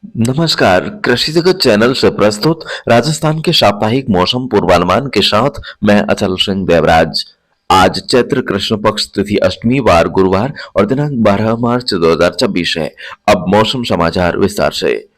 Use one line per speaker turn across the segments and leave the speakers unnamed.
नमस्कार, कृषि जगत चैनल से प्रस्तुत राजस्थान के साप्ताहिक मौसम पूर्वानुमान के साथ मैं अचल सिंह देवराज। आज चैत्र कृष्ण पक्ष तिथि अष्टमी वार गुरुवार और दिनांक 12 मार्च 2026 है। अब मौसम समाचार विस्तार से।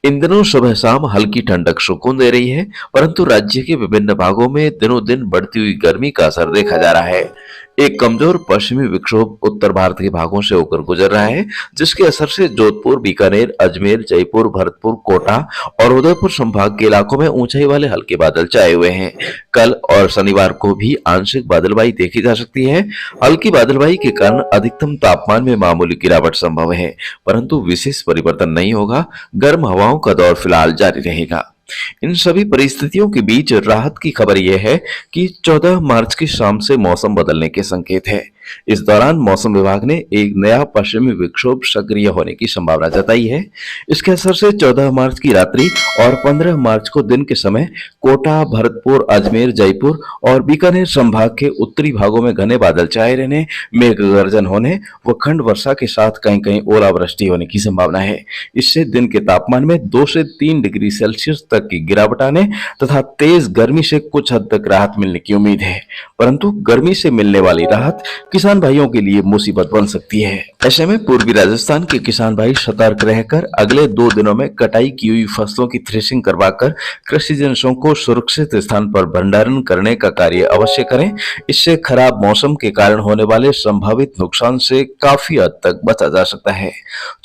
इन दिनों सुबह शाम हल्की ठंडक सुकून दे रही है, परंतु राज्य के विभिन्न भागों में दिनों दिन बढ़ती हुई गर्मी का असर देखा जा रहा है। एक कमजोर पश्चिमी विक्षोभ उत्तर भारत के भागों से होकर गुजर रहा है, जिसके असर से जोधपुर, बीकानेर, अजमेर, जयपुर, भरतपुर, कोटा और उदयपुर संभाग के इलाकों में ऊंचाई वाले हल्के बादल छाए हुए हैं। कल और शनिवार को भी आंशिक बादलबाई देखी जा सकती है। हल्की बादलबाई के कारण अधिकतम तापमान में मामूली गिरावट संभव है, परंतु विशेष परिवर्तन नहीं होगा। गर्म हवाओं का दौर फिलहाल जारी रहेगा। इन सभी परिस्थितियों के बीच राहत की खबर यह है कि 14 मार्च की शाम से मौसम बदलने के संकेत है। इस दौरान मौसम विभाग ने एक नया पश्चिमी विक्षोभ सक्रिय होने की संभावना जताई है। इसके असर से 14 मार्च की रात्रि और 15 मार्च को दिन के समय कोटा, भरतपुर, अजमेर, जयपुर और बीकानेर संभाग के उत्तरी भागों में घने बादल छाए रहने, मेघ गर्जन होने व खंड वर्षा के साथ कहीं कहीं ओलावृष्टि होने की संभावना है। इससे दिन के तापमान में 2 से 3 डिग्री सेल्सियस तक की गिरावट आने तथा तेज गर्मी से कुछ हद तक राहत मिलने की उम्मीद है, परंतु गर्मी से मिलने वाली राहत किसान भाइयों के लिए मुसीबत बन सकती है। ऐसे में पूर्वी राजस्थान के किसान भाई सतर्क रहकर अगले 2 दिनों में कटाई की हुई फसलों की थ्रेशिंग करवाकर कृषि जिन्सों को सुरक्षित स्थान पर भंडारण करने का कार्य अवश्य करें। इससे खराब मौसम के कारण होने वाले संभावित नुकसान से काफी हद तक बचा जा सकता है।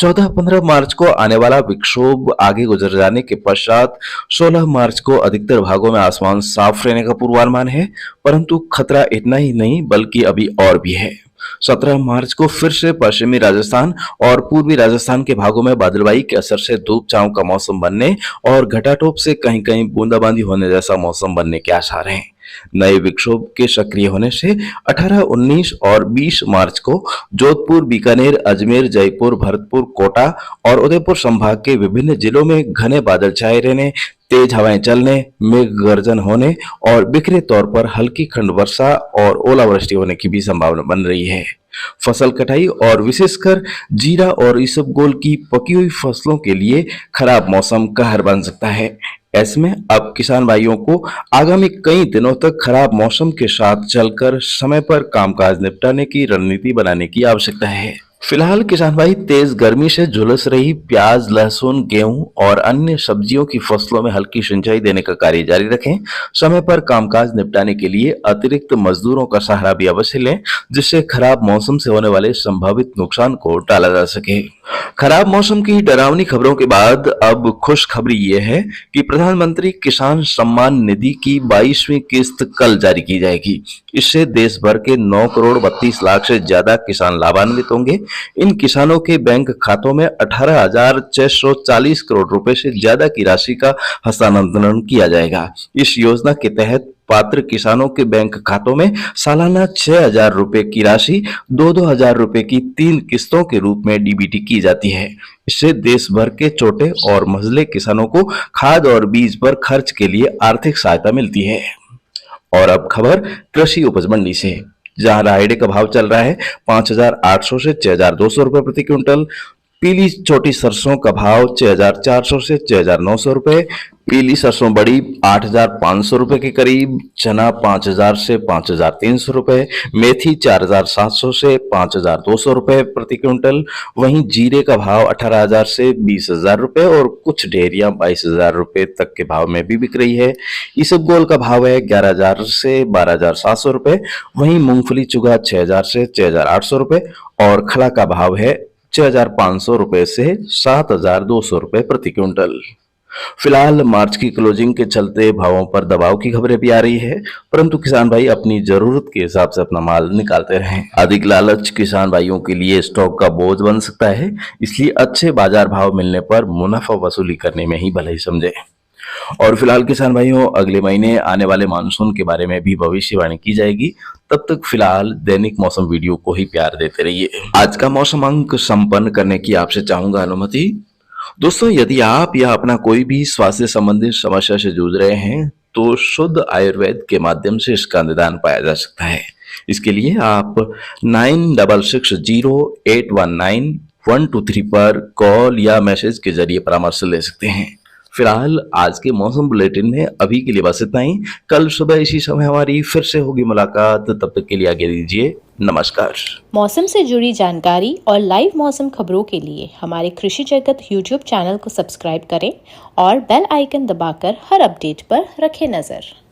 14-15 मार्च को आने वाला विक्षोभ आगे गुजर जाने के पश्चात 16 मार्च को अधिकतर भागों में आसमान साफ रहने का पूर्वानुमान है, परंतु खतरा इतना ही नहीं बल्कि अभी और भी है। 17 मार्च को फिर से पश्चिमी राजस्थान और पूर्वी राजस्थान के भागों में बादलवाई के असर से धूप छांव का मौसम बनने और घटाटोप से कहीं कहीं बूंदाबांदी होने जैसा मौसम बनने के आसार हैं। नए विक्षोभ के सक्रिय होने से 18, 19 और 20 मार्च को जोधपुर, बीकानेर, अजमेर, जयपुर, भरतपुर, कोटा और उदयपुर संभाग के विभिन्न जिलों में घने बादल छाए रहने, तेज हवाएं चलने, मेघ गर्जन होने और बिखरे तौर पर हल्की खंड वर्षा और ओलावृष्टि होने की भी संभावना बन रही है। फसल कटाई और विशेषकर जीरा और इसबगोल की पकी हुई फसलों के लिए खराब मौसम कहर बन सकता है। ऐसे में अब किसान भाइयों को आगामी कई दिनों तक खराब मौसम के साथ चलकर समय पर कामकाज निपटाने की रणनीति बनाने की आवश्यकता है। फिलहाल किसान भाई तेज गर्मी से झुलस रही प्याज, लहसुन, गेहूं और अन्य सब्जियों की फसलों में हल्की सिंचाई देने का कार्य जारी रखें। समय पर कामकाज निपटाने के लिए अतिरिक्त मजदूरों का सहारा भी अवश्य लें, जिससे खराब मौसम से होने वाले संभावित नुकसान को टाला जा सके। खराब मौसम की डरावनी खबरों के बाद अब खुशखबरी ये है कि प्रधानमंत्री किसान सम्मान निधि की 22वीं किस्त कल जारी की जाएगी। इससे देश भर के 9 करोड़ 32 लाख से ज्यादा किसान लाभान्वित होंगे। इन किसानों के बैंक खातों में 18,640 करोड़ रुपए से ज्यादा की राशि का हस्तांतरण किया जाएगा। इस योजना के तहत पात्र किसानों के बैंक खातों में सालाना 6,000 रुपए की राशि 2-2 हजार रुपए की 3 किस्तों के रूप में डीबीटी की जाती है। इससे देश भर के छोटे और मझले किसानों को खाद और बीज पर खर्च के लिए आर्थिक सहायता मिलती है। और अब खबर कृषि उपज मंडी से, जहां राहेड़े का भाव चल रहा है 5,800 से 6,200 रुपए प्रति क्विंटल। पीली छोटी सरसों का भाव 6,400 से 6,900 रुपए। पीली सरसों बड़ी 8,500 रुपए के करीब। चना 5,000 से 5,300 रुपए। मेथी 4,700 से 5,200 रुपए प्रति क्विंटल। वहीं जीरे का भाव 18,000 से 20,000 रुपए और कुछ डेयरियां 22,000 रुपए तक के भाव में भी बिक रही है। इसबगोल का भाव है 11,000 से 12,700 रुपए। वहीं मूंगफली चुगा 6,000 से 6,800 रुपए और खला का भाव है 6,500 रुपए से 7,200 रुपए प्रति क्विंटल। फिलहाल मार्च की क्लोजिंग के चलते भावों पर दबाव की खबरें भी आ रही है, परंतु किसान भाई अपनी जरूरत के हिसाब से अपना माल निकालते रहें। अधिक लालच किसान भाइयों के लिए स्टॉक का बोझ बन सकता है, इसलिए अच्छे बाजार भाव मिलने पर मुनाफा वसूली करने में ही भलाई समझे। और फिलहाल किसान भाइयों, अगले महीने आने वाले मानसून के बारे में भी भविष्यवाणी की जाएगी। तब तक फिलहाल दैनिक मौसम वीडियो को ही प्यार देते रहिए। आज का मौसम अंक संपन्न करने की आपसे चाहूंगा अनुमति। दोस्तों, यदि आप या अपना कोई भी स्वास्थ्य संबंधित समस्या से जूझ रहे हैं तो शुद्ध आयुर्वेद के माध्यम से इसका निदान पाया जा सकता है। इसके लिए आप 96608194 123 पर कॉल या मैसेज के जरिए परामर्श ले सकते हैं। फिलहाल आज के मौसम बुलेटिन में अभी के लिए बस इतना ही। कल सुबह इसी समय हमारी फिर से होगी मुलाकात। तब तक के लिए आगे दीजिए नमस्कार।
मौसम से जुड़ी जानकारी और लाइव मौसम खबरों के लिए हमारे कृषि जगत YouTube चैनल को सब्सक्राइब करें और बेल आइकन दबाकर हर अपडेट पर रखें नजर।